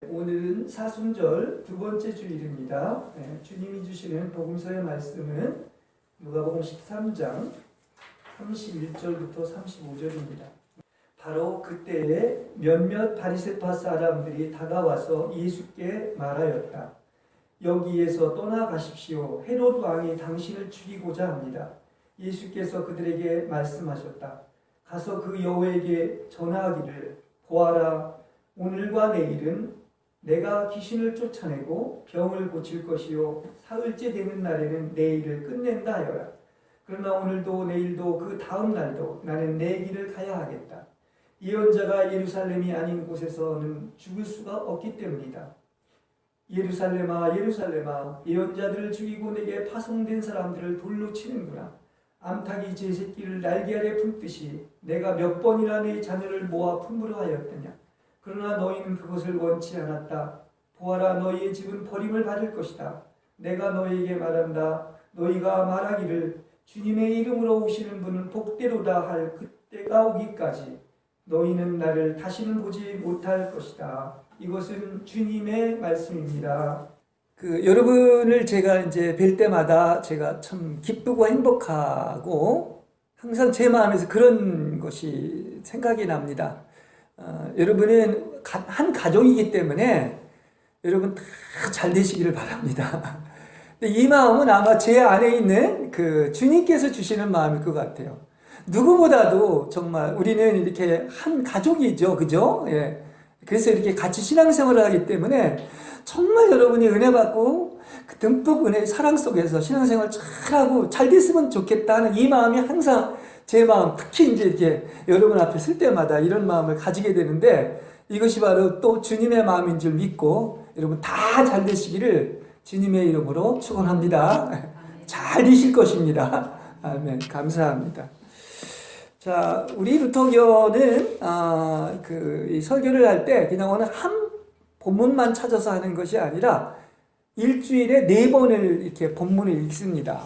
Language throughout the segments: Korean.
오늘은 사순절 두 번째 주일입니다. 주님이 주시는 복음서의 말씀은 누가복음 13장 31절부터 35절입니다. 바로 그때에 몇몇 바리새파 사람들이 다가와서 예수께 말하였다. 여기에서 떠나가십시오. 헤롯 왕이 당신을 죽이고자 합니다. 예수께서 그들에게 말씀하셨다. 가서 그 여호에게 전하기를 보아라, 오늘과 내일은 내가 귀신을 쫓아내고 병을 고칠 것이요 사흘째 되는 날에는 내 일을 끝낸다 하여라. 그러나 오늘도 내일도 그 다음 날도 나는 내 길을 가야 하겠다. 예언자가 예루살렘이 아닌 곳에서는 죽을 수가 없기 때문이다. 예루살렘아 예루살렘아, 예언자들을 죽이고 내게 파송된 사람들을 돌로 치는구나. 암탉이 제 새끼를 날개 아래 품듯이 내가 몇 번이나 내 자녀를 모아 품으려 하였더냐. 그러나 너희는 그것을 원치 않았다. 보아라, 너희의 집은 버림을 받을 것이다. 내가 너희에게 말한다. 너희가 말하기를 주님의 이름으로 오시는 분은 복되로다 할 그때가 오기까지 너희는 나를 다시는 보지 못할 것이다. 이것은 주님의 말씀입니다. 여러분을 제가 이제 뵐 때마다 제가 참 기쁘고 행복하고 항상 제 마음에서 그런 것이 생각이 납니다. 여러분은 한 가족이기 때문에 여러분 다 잘 되시기를 바랍니다. 근데 이 마음은 아마 제 안에 있는 그 주님께서 주시는 마음일 것 같아요. 누구보다도 정말 우리는 이렇게 한 가족이죠, 그죠? 예. 그래서 이렇게 같이 신앙생활을 하기 때문에 정말 여러분이 은혜 받고 그 듬뿍 은혜의 사랑 속에서 신앙생활 잘하고 잘 됐으면 좋겠다 하는 이 마음이 항상 제 마음, 특히 이제 이렇게 여러분 앞에 설 때마다 이런 마음을 가지게 되는데, 이것이 바로 또 주님의 마음인 줄 믿고 여러분 다 잘 되시기를 주님의 이름으로 축원합니다. 잘 되실 것입니다. 아멘. 감사합니다. 자, 우리 루터교는 이 설교를 할 때 그냥 어느 한 본문만 찾아서 하는 것이 아니라 일주일에 4번을 이렇게 본문을 읽습니다.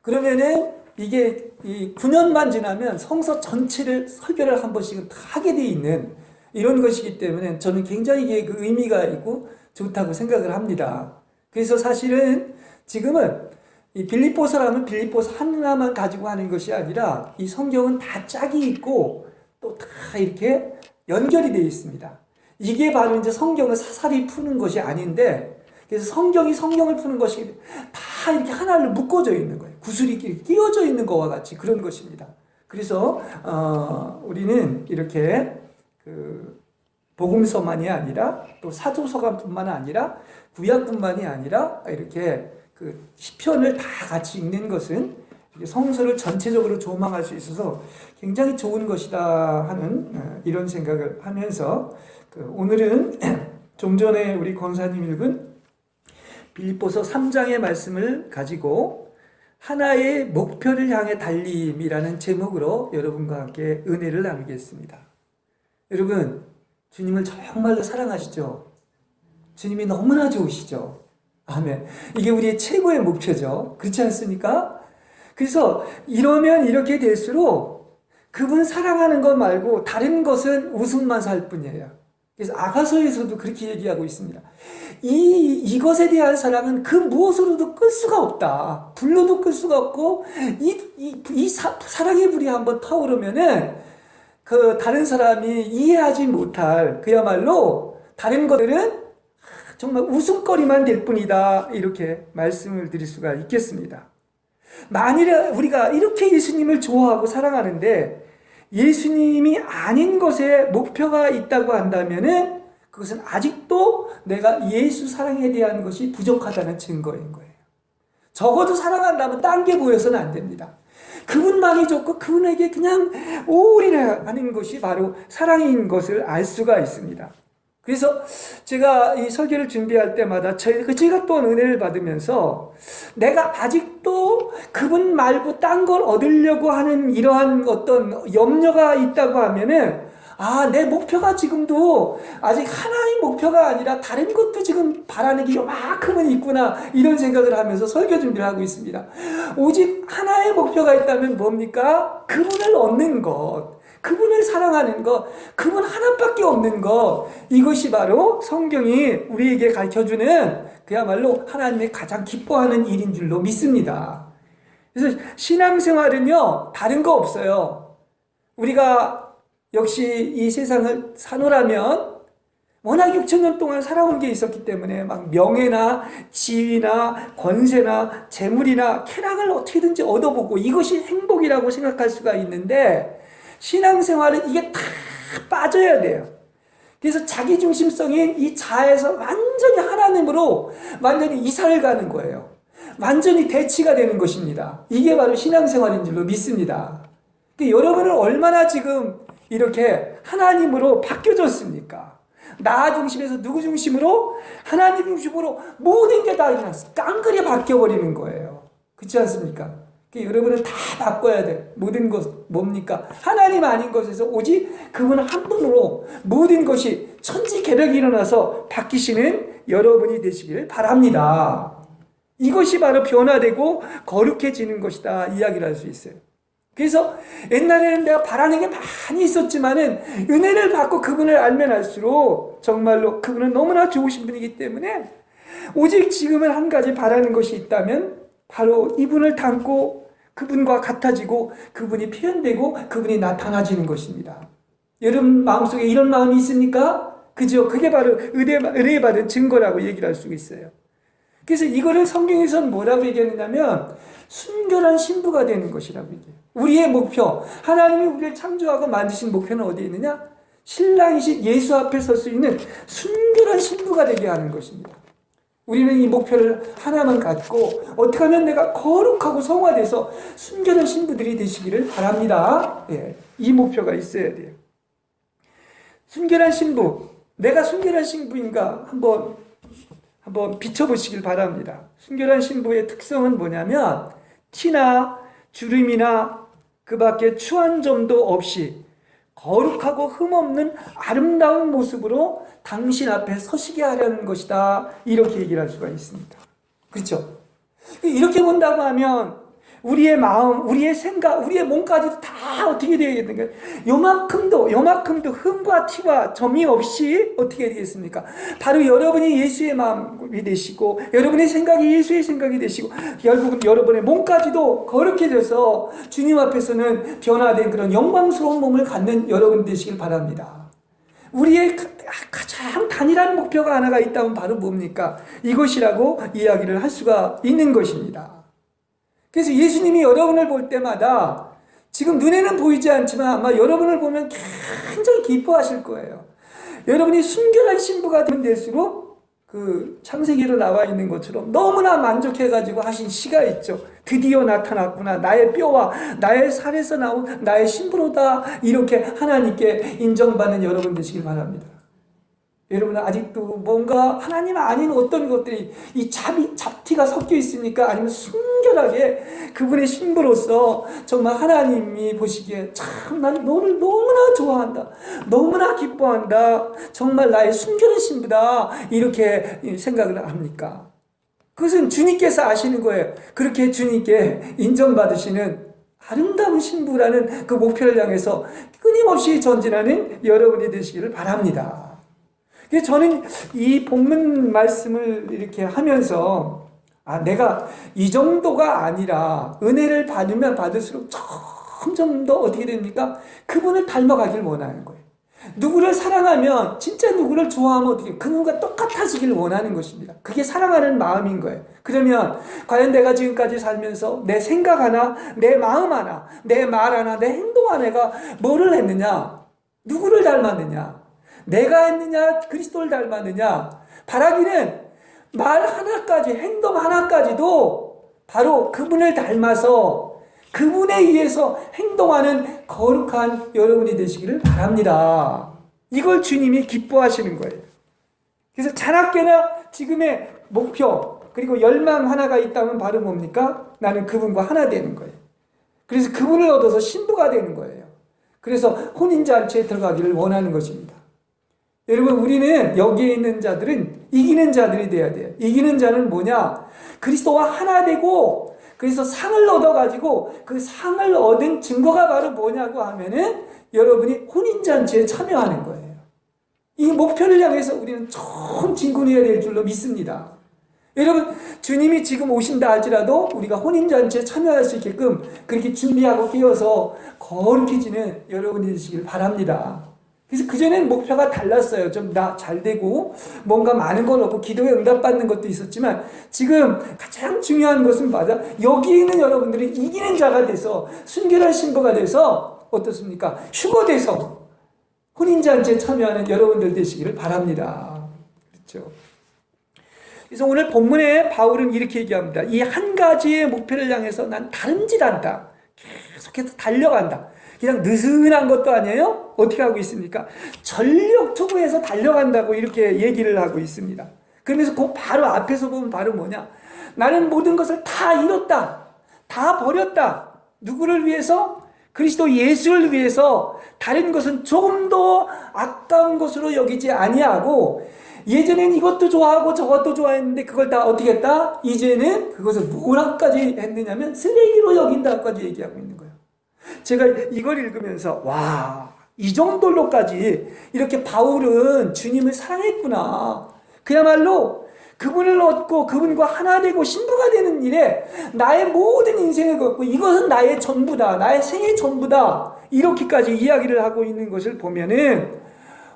그러면은 이게 이 9년만 지나면 성서 전체를 설교를 한 번씩은 다 하게 돼 있는 이런 것이기 때문에 저는 굉장히 그 의미가 있고 좋다고 생각을 합니다. 그래서 사실은 지금은 이 빌립보서라면 빌립보서 하나만 가지고 하는 것이 아니라 이 성경은 다 짝이 있고 또 다 이렇게 연결이 되어 있습니다. 이게 바로 이제 성경을 사사리 푸는 것이 아닌데, 그래서 성경이 성경을 푸는 것이 다 이렇게 하나로 묶어져 있는 거예요. 구슬이 이렇게 끼워져 있는 것과 같이 그런 것입니다. 그래서 우리는 이렇게 그 복음서만이 아니라 또 사도서관뿐만 아니라 구약뿐만이 아니라 이렇게 그 시편을 다 같이 읽는 것은 성서를 전체적으로 조망할 수 있어서 굉장히 좋은 것이다 하는 이런 생각을 하면서 오늘은 좀 전에 우리 권사님 읽은 빌립보서 3장의 말씀을 가지고 하나의 목표를 향해 달림이라는 제목으로 여러분과 함께 은혜를 나누겠습니다. 여러분, 주님을 정말로 사랑하시죠? 주님이 너무나 좋으시죠? 아멘. 이게 우리의 최고의 목표죠. 그렇지 않습니까? 그래서 이러면 이렇게 될수록 그분 사랑하는 것 말고 다른 것은 웃음만 살 뿐이에요. 그래서 아가서에서도 그렇게 얘기하고 있습니다. 이것에 대한 사랑은 그 무엇으로도 끌 수가 없다. 불로도 끌 수가 없고, 사랑의 불이 한번 타오르면은, 다른 사람이 이해하지 못할, 그야말로, 다른 것들은 정말 웃음거리만 될 뿐이다. 이렇게 말씀을 드릴 수가 있겠습니다. 만일에 우리가 이렇게 예수님을 좋아하고 사랑하는데, 예수님이 아닌 것에 목표가 있다고 한다면은 그것은 아직도 내가 예수 사랑에 대한 것이 부족하다는 증거인 거예요. 적어도 사랑한다면 딴 게 보여서는 안 됩니다. 그분만이 좋고 그분에게 그냥 올인을 하는 것이 바로 사랑인 것을 알 수가 있습니다. 그래서 제가 이 설교를 준비할 때마다 제가 또한 은혜를 받으면서 내가 아직도 그분 말고 딴 걸 얻으려고 하는 이러한 어떤 염려가 있다고 하면은, 내 목표가 지금도 아직 하나의 목표가 아니라 다른 것도 지금 바라는 게 요만큼은 있구나, 이런 생각을 하면서 설교 준비를 하고 있습니다. 오직 하나의 목표가 있다면 뭡니까? 그분을 얻는 것. 그분을 사랑하는 것, 그분 하나밖에 없는 것, 이것이 바로 성경이 우리에게 가르쳐주는 그야말로 하나님의 가장 기뻐하는 일인 줄로 믿습니다. 그래서 신앙생활은요, 다른 거 없어요. 우리가 역시 이 세상을 사노라면 워낙 6천년 동안 살아온 게 있었기 때문에 막 명예나 지위나 권세나 재물이나 쾌락을 어떻게든지 얻어보고 이것이 행복이라고 생각할 수가 있는데, 신앙생활은 이게 다 빠져야 돼요. 그래서 자기중심성인 이 자아에서 완전히 하나님으로 완전히 이사를 가는 거예요. 완전히 대치가 되는 것입니다. 이게 바로 신앙생활인 줄로 믿습니다. 여러분은 얼마나 지금 이렇게 하나님으로 바뀌어졌습니까? 나 중심에서 누구 중심으로? 하나님 중심으로 모든 게 다 그냥 깡그리 바뀌어버리는 거예요. 그렇지 않습니까? 여러분은 다 바꿔야 돼. 모든 것 뭡니까? 하나님 아닌 것에서 오직 그분 한 분으로 모든 것이 천지개벽이 일어나서 바뀌시는 여러분이 되시기를 바랍니다. 이것이 바로 변화되고 거룩해지는 것이다 이야기를 할 수 있어요. 그래서 옛날에는 내가 바라는 게 많이 있었지만은 은혜를 받고 그분을 알면 알수록 정말로 그분은 너무나 좋으신 분이기 때문에 오직 지금은 한 가지 바라는 것이 있다면 바로 이분을 닮고 그분과 같아지고 그분이 표현되고 그분이 나타나지는 것입니다. 여러분 마음속에 이런 마음이 있습니까? 그죠? 그게 바로 은혜 받은 증거라고 얘기를 할 수 있어요. 그래서 이거를 성경에서는 뭐라고 얘기하느냐면 순결한 신부가 되는 것이라고 얘기해요. 우리의 목표, 하나님이 우리를 창조하고 만드신 목표는 어디에 있느냐? 신랑이신 예수 앞에 설 수 있는 순결한 신부가 되게 하는 것입니다. 우리는 이 목표를 하나만 갖고 어떻게 하면 내가 거룩하고 성화돼서 순결한 신부들이 되시기를 바랍니다. 예, 이 목표가 있어야 돼요. 순결한 신부, 내가 순결한 신부인가 한번 비춰보시길 바랍니다. 순결한 신부의 특성은 뭐냐면 티나 주름이나 그 밖에 추한 점도 없이 거룩하고 흠없는 아름다운 모습으로 당신 앞에 서시게 하려는 것이다. 이렇게 얘기를 할 수가 있습니다. 그렇죠? 이렇게 본다고 하면 우리의 마음, 우리의 생각, 우리의 몸까지도 다 어떻게 되겠는가? 요만큼도 흠과 티와 점이 없이 어떻게 되겠습니까? 바로 여러분이 예수의 마음이 되시고 여러분의 생각이 예수의 생각이 되시고 결국은 여러분의 몸까지도 거룩해져서 주님 앞에서는 변화된 그런 영광스러운 몸을 갖는 여러분 되시길 바랍니다. 우리의 가장 단일한 목표가 하나가 있다면 바로 뭡니까? 이것이라고 이야기를 할 수가 있는 것입니다. 그래서 예수님이 여러분을 볼 때마다 지금 눈에는 보이지 않지만 아마 여러분을 보면 굉장히 기뻐하실 거예요. 여러분이 순결한 신부가 되면 될수록 그 창세기로 나와 있는 것처럼 너무나 만족해가지고 하신 시가 있죠. 드디어 나타났구나. 나의 뼈와 나의 살에서 나온 나의 신부로다. 이렇게 하나님께 인정받는 여러분 되시길 바랍니다. 여러분은 아직도 뭔가 하나님 아닌 어떤 것들이 이 잡티가 섞여 있습니까? 아니면 순결하게 그분의 신부로서 정말 하나님이 보시기에 참 난 너를 너무나 좋아한다. 너무나 기뻐한다. 정말 나의 순결한 신부다. 이렇게 생각을 합니까? 그것은 주님께서 아시는 거예요. 그렇게 주님께 인정받으시는 아름다운 신부라는 그 목표를 향해서 끊임없이 전진하는 여러분이 되시기를 바랍니다. 저는 이 본문 말씀을 이렇게 하면서 내가 이 정도가 아니라 은혜를 받으면 받을수록 점점 더 어떻게 됩니까? 그분을 닮아가길 원하는 거예요. 누구를 사랑하면 진짜 누구를 좋아하면 어떻게 그분과 똑같아지길 원하는 것입니다. 그게 사랑하는 마음인 거예요. 그러면 과연 내가 지금까지 살면서 내 생각 하나, 내 마음 하나, 내 말 하나, 내 행동 하나가 뭐를 했느냐? 누구를 닮았느냐? 내가 했느냐? 그리스도를 닮았느냐? 바라기는 말 하나까지, 행동 하나까지도 바로 그분을 닮아서 그분에 의해서 행동하는 거룩한 여러분이 되시기를 바랍니다. 이걸 주님이 기뻐하시는 거예요. 그래서 자나깨나 지금의 목표 그리고 열망 하나가 있다면 바로 뭡니까? 나는 그분과 하나 되는 거예요. 그래서 그분을 얻어서 신부가 되는 거예요. 그래서 혼인잔치에 들어가기를 원하는 것입니다. 여러분, 우리는 여기에 있는 자들은 이기는 자들이 돼야 돼요. 이기는 자는 뭐냐? 그리스도와 하나 되고 그래서 상을 얻어가지고 그 상을 얻은 증거가 바로 뭐냐고 하면은 여러분이 혼인잔치에 참여하는 거예요. 이 목표를 향해서 우리는 총 진군해야 될 줄로 믿습니다. 여러분, 주님이 지금 오신다 할지라도 우리가 혼인잔치에 참여할 수 있게끔 그렇게 준비하고 깨어서 거룩해지는 여러분이 되시길 바랍니다. 그래서 그전에는 목표가 달랐어요. 좀 나 잘 되고 뭔가 많은 걸 얻고 기도에 응답받는 것도 있었지만 지금 가장 중요한 것은 맞아. 여기 있는 여러분들이 이기는 자가 돼서 순결한 신부가 돼서 어떻습니까? 휴거돼서 혼인잔치에 참여하는 여러분들 되시기를 바랍니다. 그렇죠? 그래서 오늘 본문에 바울은 이렇게 얘기합니다. 이 한 가지의 목표를 향해서 난 다름질한다. 계속해서 달려간다. 그냥 느슨한 것도 아니에요? 어떻게 하고 있습니까? 전력 투구해서 달려간다고 이렇게 얘기를 하고 있습니다. 그러면서 그 바로 앞에서 보면 바로 뭐냐? 나는 모든 것을 다 잃었다. 다 버렸다. 누구를 위해서? 그리스도 예수를 위해서 다른 것은 조금 더 아까운 것으로 여기지 아니하고 예전엔 이것도 좋아하고 저것도 좋아했는데 그걸 다 어떻게 했다? 이제는 그것을 뭐라까지 했느냐면 쓰레기로 여긴다까지 얘기하고 있는 거예요. 제가 이걸 읽으면서 와, 이 정도로까지 이렇게 바울은 주님을 사랑했구나. 그야말로 그분을 얻고 그분과 하나 되고 신부가 되는 일에 나의 모든 인생을 걸고 이것은 나의 전부다. 나의 생의 전부다. 이렇게까지 이야기를 하고 있는 것을 보면은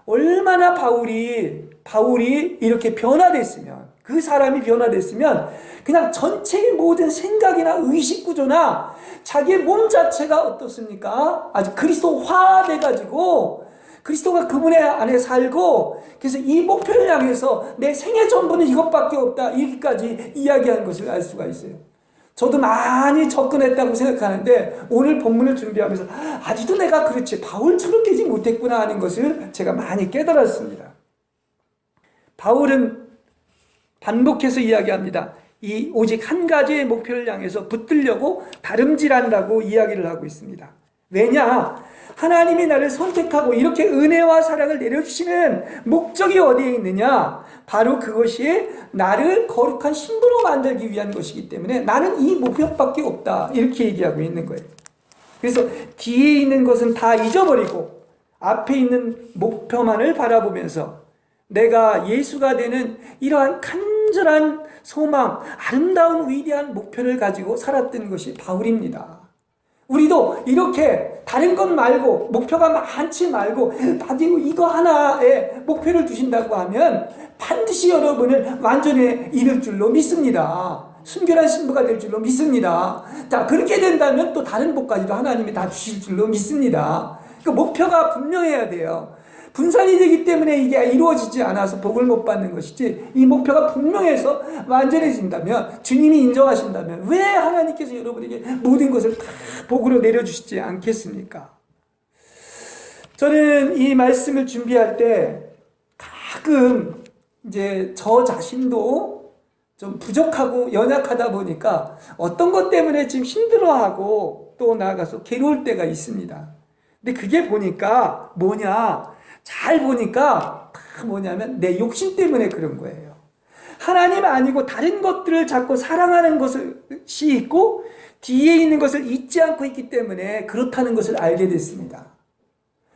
얼마나 바울이 이렇게 변화됐으면, 그 사람이 변화됐으면 그냥 전체의 모든 생각이나 의식 구조나 자기의 몸 자체가 어떻습니까? 아주 그리스도화 돼가지고 그리스도가 그분의 안에 살고 그래서 이 목표를 향해서 내 생애 전부는 이것밖에 없다. 이렇게까지 이야기한 것을 알 수가 있어요. 저도 많이 접근했다고 생각하는데 오늘 본문을 준비하면서 아직도 내가 그렇지 바울처럼 되지 못했구나 하는 것을 제가 많이 깨달았습니다. 바울은 반복해서 이야기합니다. 이 오직 한 가지의 목표를 향해서 붙들려고 다름질한다고 이야기를 하고 있습니다. 왜냐? 하나님이 나를 선택하고 이렇게 은혜와 사랑을 내려주시는 목적이 어디에 있느냐? 바로 그것이 나를 거룩한 신부로 만들기 위한 것이기 때문에 나는 이 목표밖에 없다. 이렇게 얘기하고 있는 거예요. 그래서 뒤에 있는 것은 다 잊어버리고 앞에 있는 목표만을 바라보면서 내가 예수가 되는 이러한 간절한 소망, 아름다운 위대한 목표를 가지고 살았던 것이 바울입니다. 우리도 이렇게 다른 것 말고 목표가 많지 말고 가지고 이거 하나에 목표를 두신다고 하면 반드시 여러분은 완전히 이룰 줄로 믿습니다. 순결한 신부가 될 줄로 믿습니다. 자, 그렇게 된다면 또 다른 복까지도 하나님이 다 주실 줄로 믿습니다. 그 목표가 분명해야 돼요. 분산이 되기 때문에 이게 이루어지지 않아서 복을 못 받는 것이지 이 목표가 분명해서 완전해진다면 주님이 인정하신다면 왜 하나님께서 여러분에게 모든 것을 다 복으로 내려주시지 않겠습니까? 저는 이 말씀을 준비할 때 가끔 이제 저 자신도 좀 부족하고 연약하다 보니까 어떤 것 때문에 지금 힘들어하고 또 나아가서 괴로울 때가 있습니다. 근데 그게 보니까 뭐냐? 잘 보니까 뭐냐면 내 욕심 때문에 그런 거예요. 하나님 아니고 다른 것들을 자꾸 사랑하는 것이 있고 뒤에 있는 것을 잊지 않고 있기 때문에 그렇다는 것을 알게 됐습니다.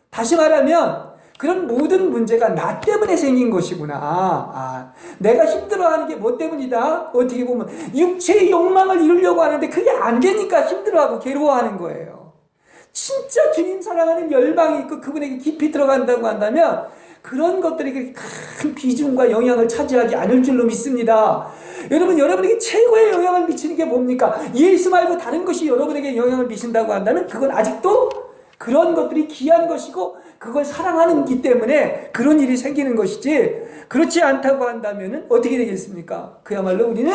다시 말하면 그런 모든 문제가 나 때문에 생긴 것이구나. 내가 힘들어하는 게 뭐 때문이다? 어떻게 보면 육체의 욕망을 이루려고 하는데 그게 안 되니까 힘들어하고 괴로워하는 거예요. 진짜 주님 사랑하는 열망이 있고 그분에게 깊이 들어간다고 한다면 그런 것들이 큰 비중과 영향을 차지하지 않을 줄로 믿습니다. 여러분에게 최고의 영향을 미치는 게 뭡니까? 예수 말고 다른 것이 여러분에게 영향을 미친다고 한다면 그건 아직도 그런 것들이 귀한 것이고 그걸 사랑하는 기 때문에 그런 일이 생기는 것이지 그렇지 않다고 한다면 어떻게 되겠습니까? 그야말로 우리는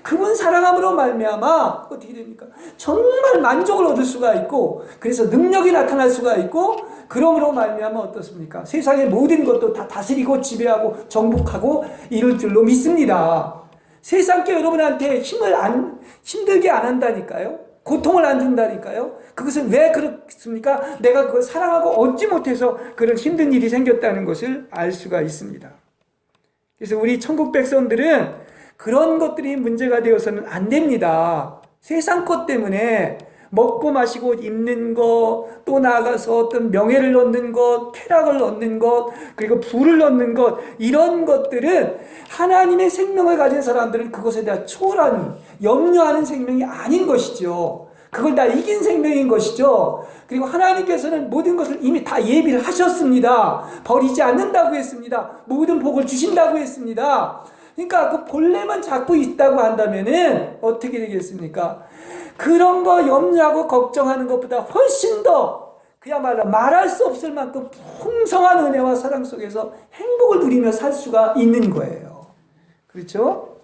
그분 사랑함으로 말미암아 어떻게 됩니까? 정말 만족을 얻을 수가 있고 그래서 능력이 나타날 수가 있고 그러므로 말미암아 어떻습니까? 세상의 모든 것도 다 다스리고 지배하고 정복하고 이럴 줄로 믿습니다. 세상께 여러분한테 힘들게 안 한다니까요. 고통을 안 준다니까요. 그것은 왜 그렇습니까? 내가 그걸 사랑하고 얻지 못해서 그런 힘든 일이 생겼다는 것을 알 수가 있습니다. 그래서 우리 천국 백성들은 그런 것들이 문제가 되어서는 안 됩니다. 세상 것 때문에 먹고 마시고 입는 것, 또 나아가서 어떤 명예를 얻는 것, 쾌락을 얻는 것, 그리고 부를 얻는 것, 이런 것들은 하나님의 생명을 가진 사람들은 그것에 대한 초월한, 염려하는 생명이 아닌 것이죠. 그걸 다 이긴 생명인 것이죠. 그리고 하나님께서는 모든 것을 이미 다 예비를 하셨습니다. 버리지 않는다고 했습니다. 모든 복을 주신다고 했습니다. 그러니까 그 본래만 잡고 있다고 한다면은 어떻게 되겠습니까? 그런 거 염려하고 걱정하는 것보다 훨씬 더 그야말로 말할 수 없을 만큼 풍성한 은혜와 사랑 속에서 행복을 누리며 살 수가 있는 거예요. 그렇죠?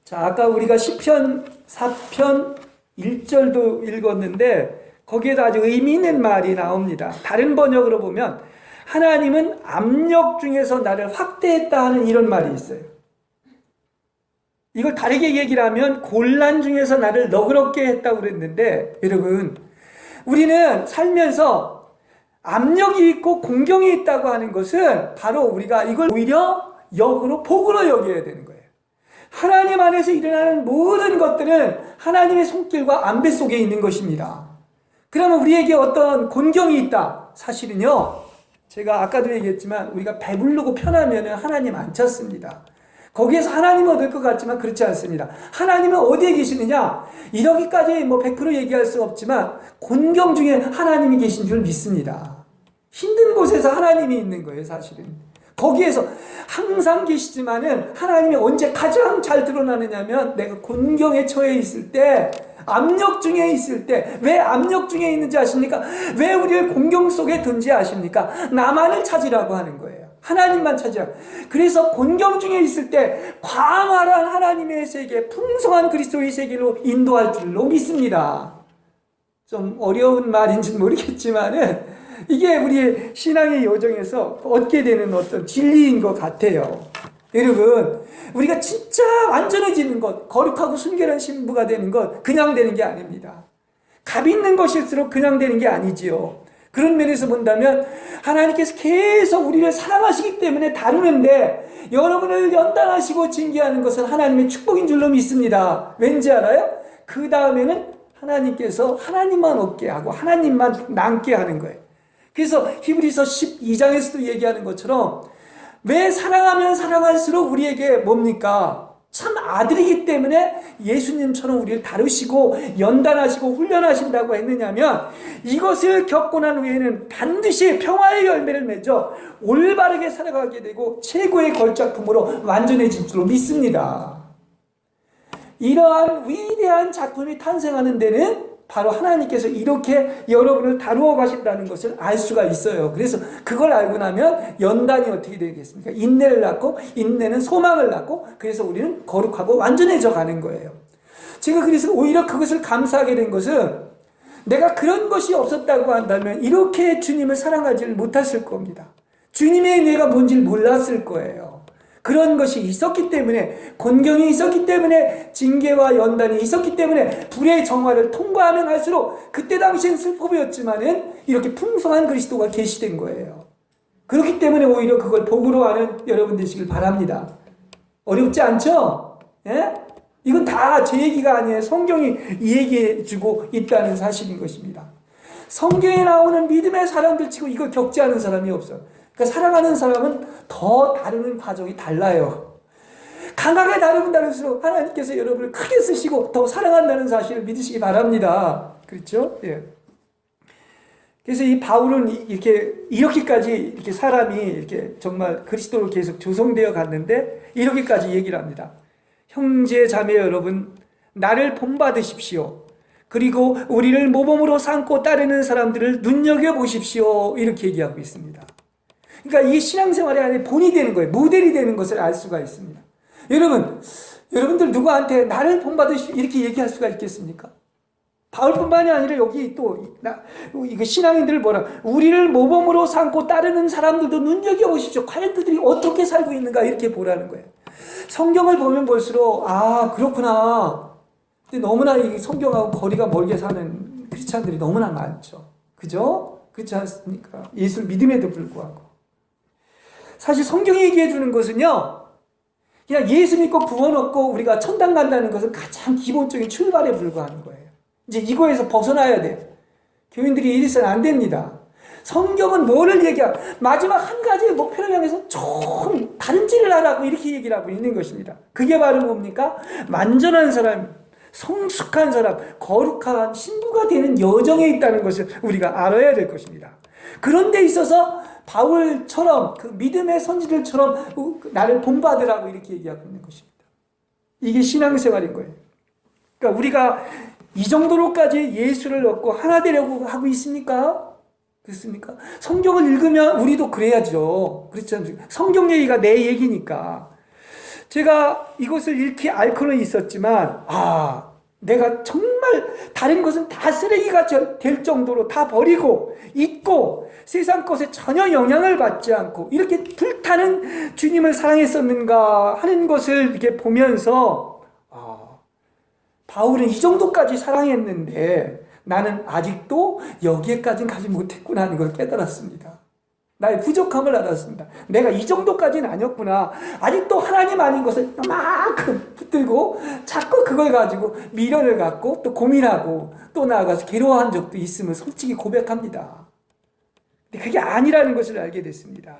자, 아까 우리가 시편 4편 1절도 읽었는데 거기에도 아주 의미 있는 말이 나옵니다. 다른 번역으로 보면 하나님은 압력 중에서 나를 확대했다 하는 이런 말이 있어요. 이걸 다르게 얘기를 하면 곤란 중에서 나를 너그럽게 했다고 그랬는데, 여러분, 우리는 살면서 압력이 있고 공경이 있다고 하는 것은 바로 우리가 이걸 오히려 역으로 복으로 여겨야 되는 거예요. 하나님 안에서 일어나는 모든 것들은 하나님의 손길과 안배 속에 있는 것입니다. 그러면 우리에게 어떤 곤경이 있다. 사실은요, 제가 아까도 얘기했지만 우리가 배부르고 편하면 하나님 안 찾습니다. 거기에서 하나님을 얻을 것 같지만 그렇지 않습니다. 하나님은 어디에 계시느냐? 이러기까지 100% 얘기할 수 없지만 곤경 중에 하나님이 계신 줄 믿습니다. 힘든 곳에서 하나님이 있는 거예요, 사실은. 거기에서 항상 계시지만은 하나님이 언제 가장 잘 드러나느냐면 내가 곤경에 처해 있을 때, 압력 중에 있을 때. 왜 압력 중에 있는지 아십니까? 왜 우리를 공경 속에 둔지 아십니까? 나만을 찾으라고 하는 거예요. 하나님만 찾으라고. 그래서 곤경 중에 있을 때 광활한 하나님의 세계, 풍성한 그리스도의 세계로 인도할 줄로 믿습니다. 좀 어려운 말인지는 모르겠지만은 이게 우리의 신앙의 여정에서 얻게 되는 어떤 진리인 것 같아요. 여러분, 우리가 진짜 완전해지는 것, 거룩하고 순결한 신부가 되는 것, 그냥 되는 게 아닙니다. 값 있는 것일수록 그냥 되는 게 아니지요. 그런 면에서 본다면 하나님께서 계속 우리를 사랑하시기 때문에 다루는데, 여러분을 연단하시고 징계하는 것은 하나님의 축복인 줄로 믿습니다. 왠지 알아요? 그 다음에는 하나님께서 하나님만 얻게 하고 하나님만 남게 하는 거예요. 그래서 히브리서 12장에서도 얘기하는 것처럼 왜 사랑하면 사랑할수록 우리에게 뭡니까? 참 아들이기 때문에 예수님처럼 우리를 다루시고 연단하시고 훈련하신다고 했느냐면, 이것을 겪고 난 후에는 반드시 평화의 열매를 맺어 올바르게 살아가게 되고 최고의 걸작품으로 완전해질 줄로 믿습니다. 이러한 위대한 작품이 탄생하는 데는 바로 하나님께서 이렇게 여러분을 다루어 가신다는 것을 알 수가 있어요. 그래서 그걸 알고 나면 연단이 어떻게 되겠습니까? 인내를 낳고, 인내는 소망을 낳고, 그래서 우리는 거룩하고 완전해져 가는 거예요. 제가 그래서 오히려 그것을 감사하게 된 것은, 내가 그런 것이 없었다고 한다면 이렇게 주님을 사랑하지를 못했을 겁니다. 주님의 은혜가 뭔지를 몰랐을 거예요. 그런 것이 있었기 때문에, 곤경이 있었기 때문에, 징계와 연단이 있었기 때문에 불의 정화를 통과하면 할수록 그때 당시엔 슬퍼 보였지만은 이렇게 풍성한 그리스도가 계시된 거예요. 그렇기 때문에 오히려 그걸 복으로 아는 여러분 되시길 바랍니다. 어렵지 않죠? 예? 이건 다 제 얘기가 아니에요. 성경이 얘기해 주고 있다는 사실인 것입니다. 성경에 나오는 믿음의 사람들 치고 이걸 겪지 않은 사람이 없어요. 그러니까 사랑하는 사람은 더 다루는 과정이 달라요. 강하게 다루면 다룰수록 하나님께서 여러분을 크게 쓰시고 더 사랑한다는 사실을 믿으시기 바랍니다. 그렇죠? 예. 그래서 이 바울은 이렇게까지 이렇게 사람이 이렇게 정말 그리스도로 계속 조성되어 갔는데 이렇게까지 얘기를 합니다. 형제 자매 여러분, 나를 본받으십시오. 그리고 우리를 모범으로 삼고 따르는 사람들을 눈여겨보십시오. 이렇게 얘기하고 있습니다. 그러니까 이 신앙생활의 안에 본이 되는 거예요. 모델이 되는 것을 알 수가 있습니다. 여러분들 누구한테 나를 본받으십시오 이렇게 얘기할 수가 있겠습니까? 바울뿐만이 아니라 여기 또 이거 신앙인들 뭐라, 우리를 모범으로 삼고 따르는 사람들도 눈여겨보십시오. 과연 그들이 어떻게 살고 있는가 이렇게 보라는 거예요. 성경을 보면 볼수록 그렇구나. 근데 너무나 이 성경하고 거리가 멀게 사는 크리스찬들이 너무나 많죠. 그죠? 그렇지 않습니까? 예수 믿음에도 불구하고. 사실 성경이 얘기해 주는 것은요, 그냥 예수 믿고 구원 얻고 우리가 천당 간다는 것은 가장 기본적인 출발에 불과한 거예요. 이제 이거에서 벗어나야 돼요. 교인들이 이래서는 안 됩니다. 성경은 뭐를 마지막 한 가지의 목표를 향해서 좀 다른 짓을 하라고 이렇게 얘기를 하고 있는 것입니다. 그게 바로 뭡니까? 완전한 사람, 성숙한 사람, 거룩한 신부가 되는 여정에 있다는 것을 우리가 알아야 될 것입니다. 그런 데 있어서 바울처럼 그 믿음의 선지들처럼 나를 본받으라고 이렇게 얘기하고 있는 것입니다. 이게 신앙생활인 거예요. 그러니까 우리가 이 정도로까지 예수를 얻고 하나 되려고 하고 있습니까? 그렇습니까? 성경을 읽으면 우리도 그래야죠. 그렇지 않습니까? 성경 얘기가 내 얘기니까. 제가 이것을 읽기 앓고는 있었지만, 내가 정말 다른 것은 다 쓰레기가 될 정도로 다 버리고 잊고 세상 것에 전혀 영향을 받지 않고 이렇게 불타는 주님을 사랑했었는가 하는 것을 이렇게 보면서 바울은 이 정도까지 사랑했는데 나는 아직도 여기에까지는 가지 못했구나 하는 걸 깨달았습니다. 나의 부족함을 알았습니다. 내가 이 정도까지는 아니었구나. 아직도 하나님 아닌 것을 이만큼 붙들고 자꾸 그걸 가지고 미련을 갖고 또 고민하고 또 나아가서 괴로워한 적도 있음을 솔직히 고백합니다. 근데 그게 아니라는 것을 알게 됐습니다.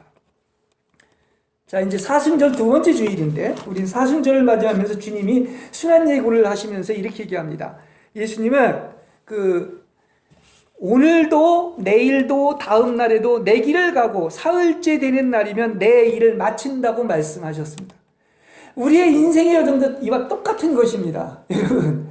자, 이제 사순절 두 번째 주일인데 우린 사순절을 맞이하면서 주님이 순환 예고를 하시면서 이렇게 얘기합니다. 예수님은 오늘도 내일도 다음 날에도 내 길을 가고 사흘째 되는 날이면 내 일을 마친다고 말씀하셨습니다. 우리의 인생의 여정도 이와 똑같은 것입니다. 여러분,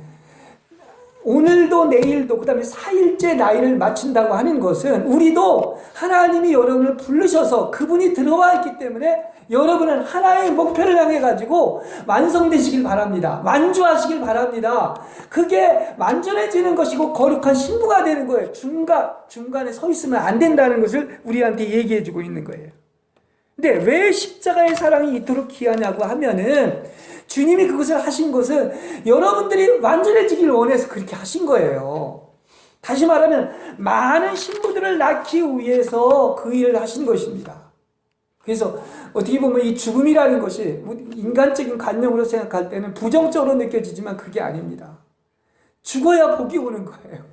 오늘도 내일도 그 다음에 4일째 나이를 마친다고 하는 것은 우리도 하나님이 여러분을 부르셔서 그분이 들어와 있기 때문에 여러분은 하나의 목표를 향해 가지고 완성되시길 바랍니다. 완주하시길 바랍니다. 그게 완전해지는 것이고 거룩한 신부가 되는 거예요. 중간에 서 있으면 안 된다는 것을 우리한테 얘기해 주고 있는 거예요. 근데 왜 십자가의 사랑이 이토록 귀하냐고 하면은 주님이 그것을 하신 것은 여러분들이 완전해지길 원해서 그렇게 하신 거예요. 다시 말하면 많은 신부들을 낳기 위해서 그 일을 하신 것입니다. 그래서 어떻게 보면 이 죽음이라는 것이 인간적인 관념으로 생각할 때는 부정적으로 느껴지지만 그게 아닙니다. 죽어야 복이 오는 거예요.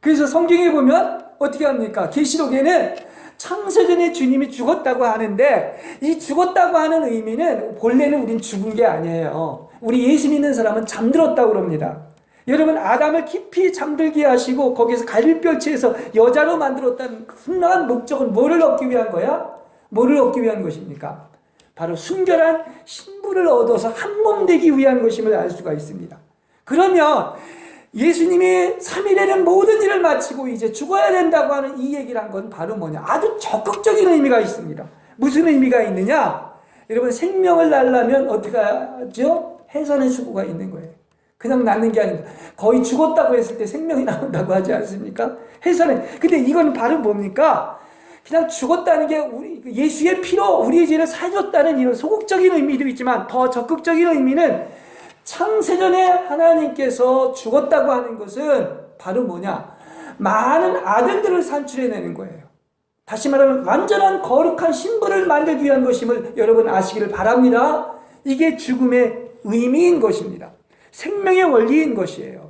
그래서 성경에 보면 어떻게 합니까? 계시록에는 창세전에 주님이 죽었다고 하는데 이 죽었다고 하는 의미는 본래는 우린 죽은 게 아니에요. 우리 예수 믿는 사람은 잠들었다고 그럽니다. 여러분, 아담을 깊이 잠들게 하시고 거기서 갈빗뼈치에서 여자로 만들었다는 훌륭한 목적은 뭐를 얻기 위한 거야? 뭐를 얻기 위한 것입니까? 바로 순결한 신부를 얻어서 한 몸 되기 위한 것임을 알 수가 있습니다. 그러면 예수님이 3일에는 모든 일을 마치고 이제 죽어야 된다고 하는 이 얘기를 한 건 바로 뭐냐? 아주 적극적인 의미가 있습니다. 무슨 의미가 있느냐? 여러분, 생명을 낳으려면 어떻게 하죠? 해산의 수고가 있는 거예요. 그냥 낳는 게 아닙니다. 거의 죽었다고 했을 때 생명이 나온다고 하지 않습니까? 해산의. 근데 이건 바로 뭡니까? 그냥 죽었다는 게 예수의 피로 우리의 죄를 사해줬다는 이런 소극적인 의미도 있지만 더 적극적인 의미는 창세전에 하나님께서 죽었다고 하는 것은 바로 뭐냐? 많은 아들들을 산출해내는 거예요. 다시 말하면 완전한 거룩한 신부를 만들기 위한 것임을 여러분 아시기를 바랍니다. 이게 죽음의 의미인 것입니다. 생명의 원리인 것이에요.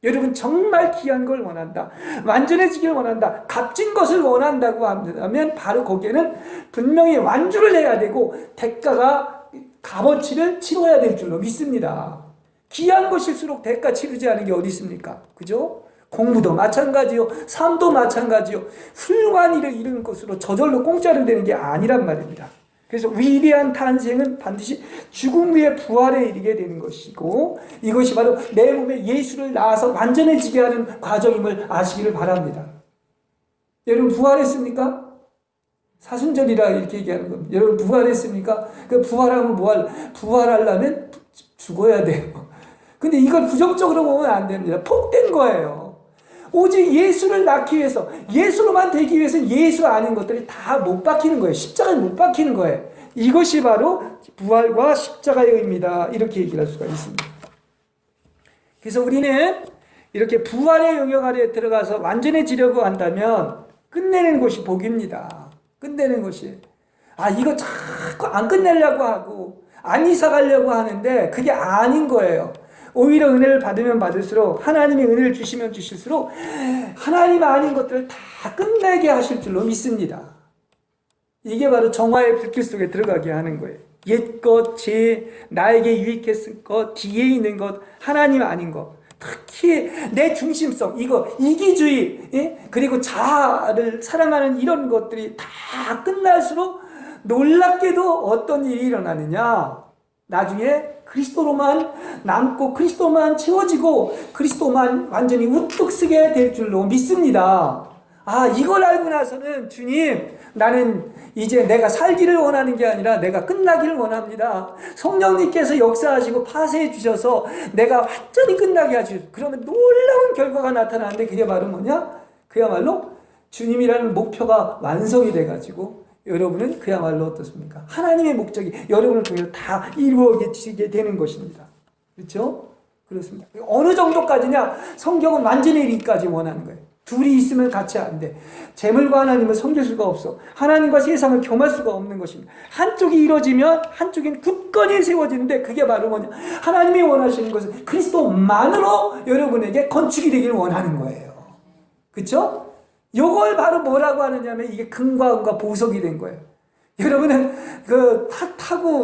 여러분, 정말 귀한 걸 원한다, 완전해지길 원한다, 값진 것을 원한다고 한다면 바로 거기에는 분명히 완주를 해야 되고 대가가 값어치를 치러야 될 줄로 믿습니다. 귀한 것일수록 대가 치르지 않은 게 어디 있습니까? 그죠? 공부도 마찬가지요, 삶도 마찬가지요. 훌륭한 일을 이루는 것으로 저절로 공짜로 되는 게 아니란 말입니다. 그래서 위대한 탄생은 반드시 죽음 위에 부활에 이르게 되는 것이고 이것이 바로 내 몸에 예수를 낳아서 완전해지게 하는 과정임을 아시기를 바랍니다. 여러분, 부활했습니까? 사순절이라 이렇게 얘기하는 겁니다. 여러분, 부활했습니까? 그 부활하면 부활하려면 죽어야 돼요. 근데 이걸 부정적으로 보면 안 됩니다. 폭된 거예요. 오직 예수를 낳기 위해서, 예수로만 되기 위해서 예수 아닌 것들이 다 못 박히는 거예요. 십자가에 못 박히는 거예요. 이것이 바로 부활과 십자가의 의미다, 이렇게 얘기할 수가 있습니다. 그래서 우리는 이렇게 부활의 영역 아래에 들어가서 완전해지려고 한다면 끝내는 것이 복입니다. 끝내는 것이. 이거 자꾸 안 끝내려고 하고 안 이사 가려고 하는데 그게 아닌 거예요. 오히려 은혜를 받으면 받을수록, 하나님이 은혜를 주시면 주실수록 하나님 아닌 것들을 다 끝내게 하실 줄로 믿습니다. 이게 바로 정화의 불길 속에 들어가게 하는 거예요. 옛것, 나에게 유익했을 것, 뒤에 있는 것, 하나님 아닌 것, 특히 내 중심성, 이기주의, 그리고 자아를 사랑하는 이런 것들이 다 끝날수록 놀랍게도 어떤 일이 일어나느냐, 나중에 그리스도로만 남고 그리스도만 채워지고 그리스도만 완전히 우뚝 서게 될 줄로 믿습니다. 이걸 알고 나서는 주님, 나는 이제 내가 살기를 원하는 게 아니라 내가 끝나기를 원합니다. 성령님께서 역사하시고 파쇄해 주셔서 내가 완전히 끝나게 하시죠. 그러면 놀라운 결과가 나타나는데 그게 바로 뭐냐? 그야말로 주님이라는 목표가 완성이 돼가지고 여러분은 그야말로 어떻습니까? 하나님의 목적이 여러분을 통해서 다 이루어지게 되는 것입니다. 그렇죠? 그렇습니다. 어느 정도까지냐? 성경은 완전히 이르기까지 원하는 거예요. 둘이 있으면 같이 안 돼. 재물과 하나님을 섬길 수가 없어. 하나님과 세상을 겸할 수가 없는 것입니다. 한쪽이 이루어지면 한쪽엔 굳건히 세워지는데 그게 바로 뭐냐? 하나님이 원하시는 것은 그리스도만으로 여러분에게 건축이 되기를 원하는 거예요. 그렇죠? 이걸 바로 뭐라고 하느냐면 이게 금과 은과 보석이 된 거예요. 여러분은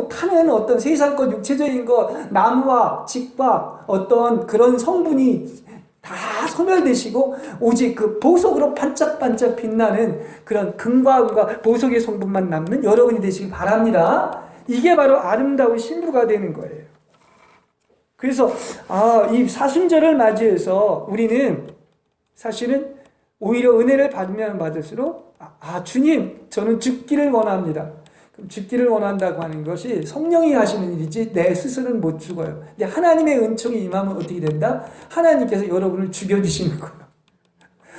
타는 어떤 세상 것, 육체적인 것, 나무와 집과 어떤 그런 성분이 다 소멸되시고 오직 그 보석으로 반짝반짝 빛나는 그런 금과 은과 보석의 성분만 남는 여러분이 되시길 바랍니다. 이게 바로 아름다운 신부가 되는 거예요. 그래서 이 사순절을 맞이해서 우리는 사실은 오히려 은혜를 받으면 받을수록 주님, 저는 죽기를 원합니다. 그럼 죽기를 원한다고 하는 것이 성령이 하시는 일이지 내 스스로는 못 죽어요. 근데 하나님의 은총이 임하면 어떻게 된다? 하나님께서 여러분을 죽여주시는 거예요.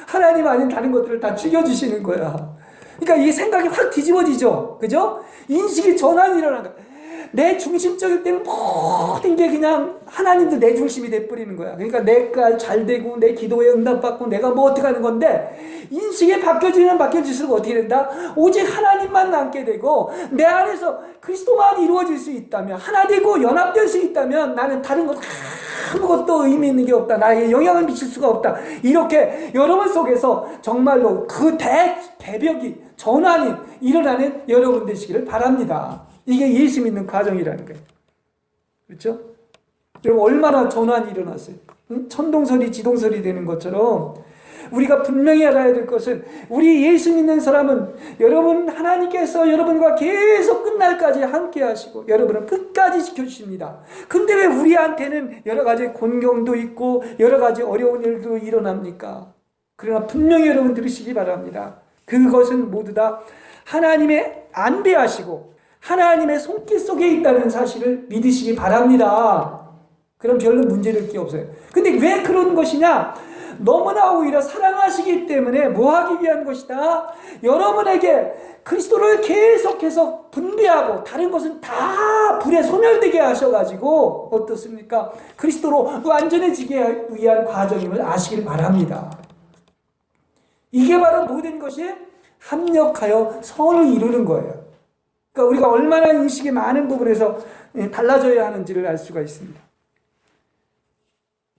하나님 아닌 다른 것들을 다 죽여주시는 거야. 그러니까 이게 생각이 확 뒤집어지죠. 그죠? 인식이 전환이 일어난다. 내 중심적일 때는 모든 게 그냥 하나님도 내 중심이 돼버리는 거야. 그러니까 내가 잘 되고 내 기도에 응답받고 내가 뭐 어떻게 하는 건데 인식이 바뀌어질수록 어떻게 된다? 오직 하나님만 남게 되고 내 안에서 그리스도만 이루어질 수 있다면 하나 되고 연합될 수 있다면 나는 다른 것 아무것도 의미 있는 게 없다. 나에게 영향을 미칠 수가 없다. 이렇게 여러분 속에서 정말로 그 대벽이 전환이 일어나는 여러분 되시기를 바랍니다. 이게 예수 믿는 과정이라는 거예요. 그렇죠? 여러분 얼마나 전환이 일어났어요. 천동설이 지동설이 되는 것처럼 우리가 분명히 알아야 될 것은 우리 예수 믿는 사람은 여러분 하나님께서 여러분과 계속 끝날까지 함께 하시고 여러분을 끝까지 지켜주십니다. 근데 왜 우리한테는 여러 가지 곤경도 있고 여러 가지 어려운 일도 일어납니까? 그러나 분명히 여러분 들으시기 바랍니다. 그것은 모두 다 하나님의 안배하시고 하나님의 손길 속에 있다는 사실을 믿으시기 바랍니다. 그럼 별로 문제될 게 없어요. 근데 왜 그런 것이냐? 너무나 오히려 사랑하시기 때문에 뭐 하기 위한 것이다? 여러분에게 그리스도를 계속해서 분배하고 다른 것은 다 불에 소멸되게 하셔가지고 어떻습니까? 그리스도로 완전해지게 위한 과정임을 아시길 바랍니다. 이게 바로 모든 것이 합력하여 선을 이루는 거예요. 그러니까 우리가 얼마나 인식이 많은 부분에서 달라져야 하는지를 알 수가 있습니다.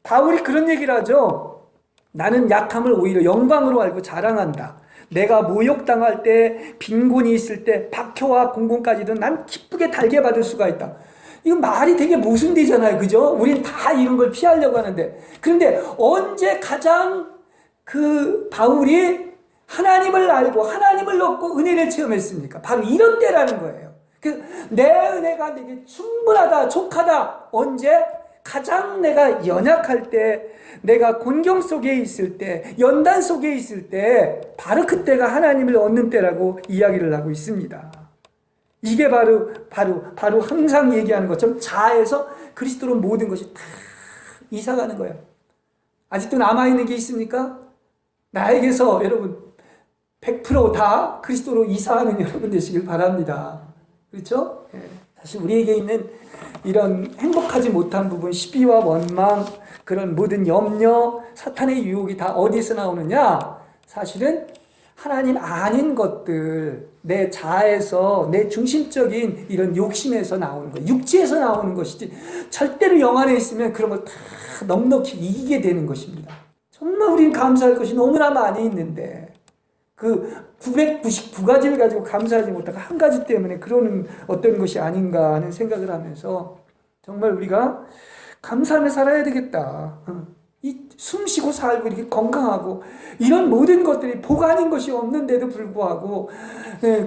바울이 그런 얘기를 하죠. 나는 약함을 오히려 영광으로 알고 자랑한다. 내가 모욕당할 때, 빈곤이 있을 때, 박해와 공공까지도 난 기쁘게 달게 받을 수가 있다. 이거 말이 되게 모순되잖아요. 그죠? 우린 다 이런 걸 피하려고 하는데. 그런데 언제 가장 바울이 하나님을 알고 하나님을 얻고 은혜를 체험했습니까? 바로 이런 때라는 거예요. 내 은혜가 내게 충분하다, 족하다. 언제? 가장 내가 연약할 때, 내가 곤경 속에 있을 때, 연단 속에 있을 때, 바로 그때가 하나님을 얻는 때라고 이야기를 하고 있습니다. 이게 바로 항상 얘기하는 것처럼 자아에서 그리스도로 모든 것이 다 이사가는 거예요. 아직도 남아있는 게 있습니까? 나에게서 여러분 100% 그리스도로 이사하는 여러분 되시길 바랍니다. 그렇죠? 사실 우리에게 있는 이런 행복하지 못한 부분, 시비와 원망, 그런 모든 염려, 사탄의 유혹이 다 어디서 나오느냐? 사실은 하나님 아닌 것들, 내 자아에서, 내 중심적인 이런 욕심에서 나오는 것, 육체에서 나오는 것이지 절대로 영 안에 있으면 그런 걸 다 넉넉히 이기게 되는 것입니다. 정말 우리는 감사할 것이 너무나 많이 있는데 그 999가지를 가지고 감사하지 못하고 한 가지 때문에 그러는 어떤 것이 아닌가 하는 생각을 하면서 정말 우리가 감사하며 살아야 되겠다. 이 숨쉬고 살고 이렇게 건강하고 이런 모든 것들이 복 아닌 것이 없는데도 불구하고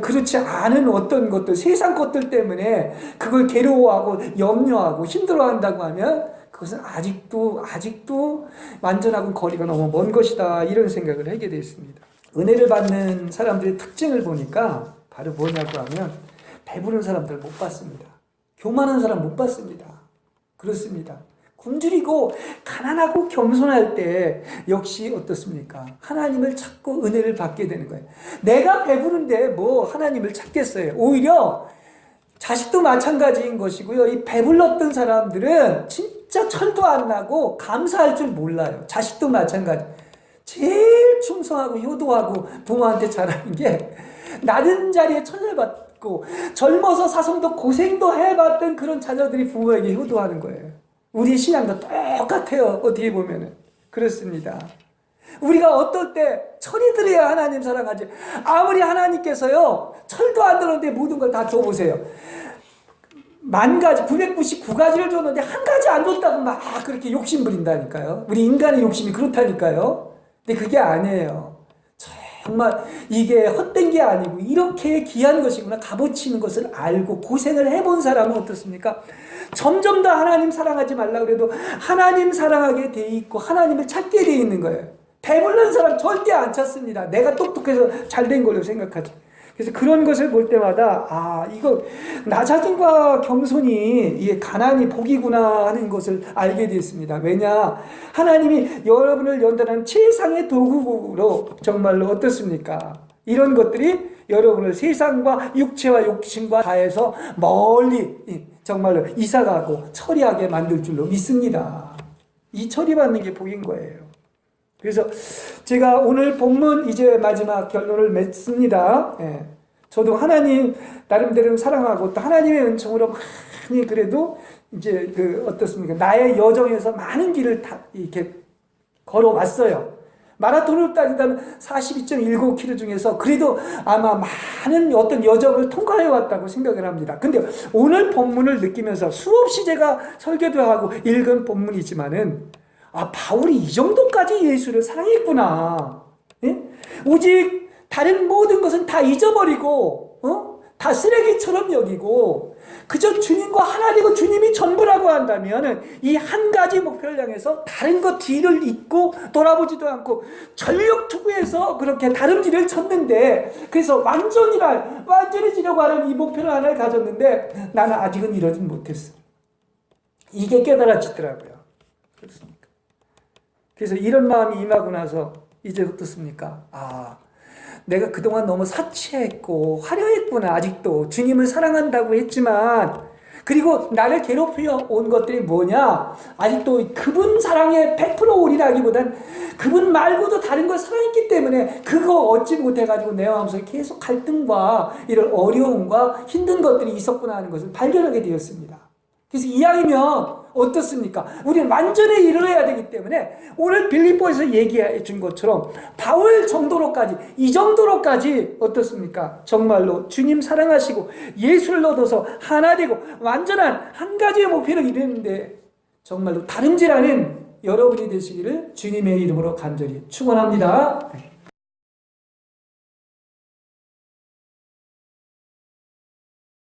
그렇지 않은 어떤 것들, 세상 것들 때문에 그걸 괴로워하고 염려하고 힘들어한다고 하면 그것은 아직도 완전하고 거리가 너무 먼 것이다, 이런 생각을 하게 됐습니다. 은혜를 받는 사람들의 특징을 보니까 바로 뭐냐고 하면 배부른 사람들 못 봤습니다. 교만한 사람 못 봤습니다. 그렇습니다. 굶주리고 가난하고 겸손할 때 역시 어떻습니까? 하나님을 찾고 은혜를 받게 되는 거예요. 내가 배부른데 뭐 하나님을 찾겠어요. 오히려 자식도 마찬가지인 것이고요. 이 배불렀던 사람들은 진짜 철도 안 나고 감사할 줄 몰라요. 자식도 마찬가지. 제일 충성하고 효도하고 부모한테 잘하는 게 낮은 자리에 천벌받고 젊어서 사성도 고생도 해봤던 그런 자녀들이 부모에게 효도하는 거예요. 우리 신앙도 똑같아요. 어떻게 보면은. 그렇습니다. 우리가 어떨 때 철이 들어야 하나님 사랑하지. 아무리 하나님께서요, 철도 안 들었는데 모든 걸 다 줘보세요. 10,000가지, 999가지를 줬는데 한 가지 안 줬다고 막 그렇게 욕심 부린다니까요. 우리 인간의 욕심이 그렇다니까요. 근데 그게 아니에요. 정말 이게 헛된 게 아니고 이렇게 귀한 것이구나, 값어치는 것을 알고 고생을 해본 사람은 어떻습니까? 점점 더 하나님 사랑하지 말라 그래도 하나님 사랑하게 돼 있고 하나님을 찾게 돼 있는 거예요. 배불른 사람 절대 안 찾습니다. 내가 똑똑해서 잘된 걸로 생각하지. 그래서 그런 것을 볼 때마다 이거 나 자신과 겸손이 이게 가난이 복이구나 하는 것을 알게 되었습니다. 왜냐? 하나님이 여러분을 연단하는 최상의 도구로 정말로 어떻습니까? 이런 것들이 여러분을 세상과 육체와 욕심과 다해서 멀리 정말로 이사가고 처리하게 만들 줄로 믿습니다. 이 처리받는 게 복인 거예요. 그래서 제가 오늘 본문 이제 마지막 결론을 맺습니다. 저도 하나님 나름대로 사랑하고 또 하나님의 은총으로 많이 그래도 이제 어떻습니까? 나의 여정에서 많은 길을 다 이렇게 걸어왔어요. 마라톤을 따지다면 42.19km 중에서 그래도 아마 많은 어떤 여정을 통과해 왔다고 생각을 합니다. 근데 오늘 본문을 느끼면서 수없이 제가 설교도 하고 읽은 본문이지만은 바울이 이 정도까지 예수를 사랑했구나. 예? 오직 다른 모든 것은 다 잊어버리고, 다 쓰레기처럼 여기고, 그저 주님과 하나 되고 주님이 전부라고 한다면 이 한 가지 목표를 향해서 다른 것 뒤를 잇고 돌아보지도 않고 전력 투구해서 그렇게 다름질을 쳤는데, 그래서 완전해지려고 하는 이 목표를 하나를 가졌는데 나는 아직은 이러진 못했어. 이게 깨달아지더라고요. 그렇습니까? 그래서 이런 마음이 임하고 나서 이제 어떻습니까? 내가 그동안 너무 사치했고 화려했구나. 아직도 주님을 사랑한다고 했지만, 그리고 나를 괴롭혀 온 것들이 뭐냐? 아직도 그분 사랑에 100% 올인하기보단 그분 말고도 다른 걸 사랑했기 때문에 그거 얻지 못해가지고 내 마음속에 계속 갈등과 이런 어려움과 힘든 것들이 있었구나 하는 것을 발견하게 되었습니다. 그래서 이왕이면 어떻습니까? 우리는 완전히 이루어야 되기 때문에 오늘 빌립보에서 얘기해 준 것처럼 바울 정도로까지, 이 정도로까지 어떻습니까? 정말로 주님 사랑하시고 예수를 얻어서 하나 되고 완전한 한 가지의 목표를 이루는데 정말로 다름질하는 여러분이 되시기를 주님의 이름으로 간절히 축원합니다.